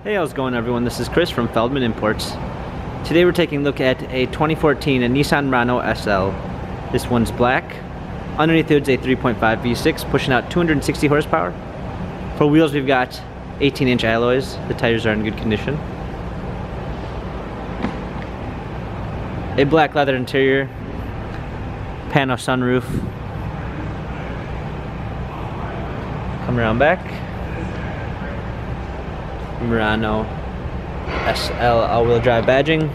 Hey, how's it going everyone? This is Chris from Feldmann Imports. Today we're taking a look at a 2014 Nissan Murano SL. This one's black. Underneath the hood's a 3.5 V6 pushing out 260 horsepower. For wheels we've got 18-inch alloys. The tires are in good condition. A black leather interior. Pano sunroof. Come around back. Murano SL all-wheel drive badging,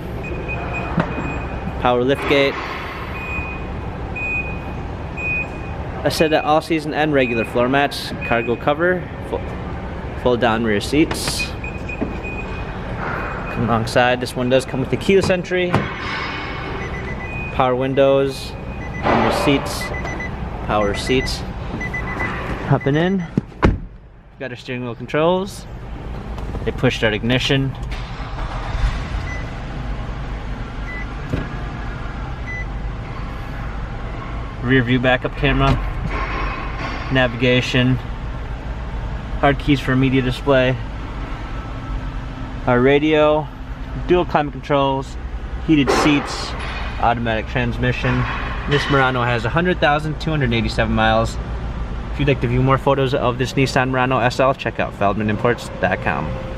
power liftgate, a set of all-season and regular floor mats, cargo cover, fold down rear seats. Come alongside, this one does come with the keyless entry, power windows, under seats, power seats. Hopping in, got our steering wheel controls. A push start ignition. Rear view backup camera. Navigation. Hard keys for media display. Our radio. Dual climate controls. Heated seats. Automatic transmission. This Murano has 100,287 miles. If you'd like to view more photos of this Nissan Murano SL, check out feldmannimports.com.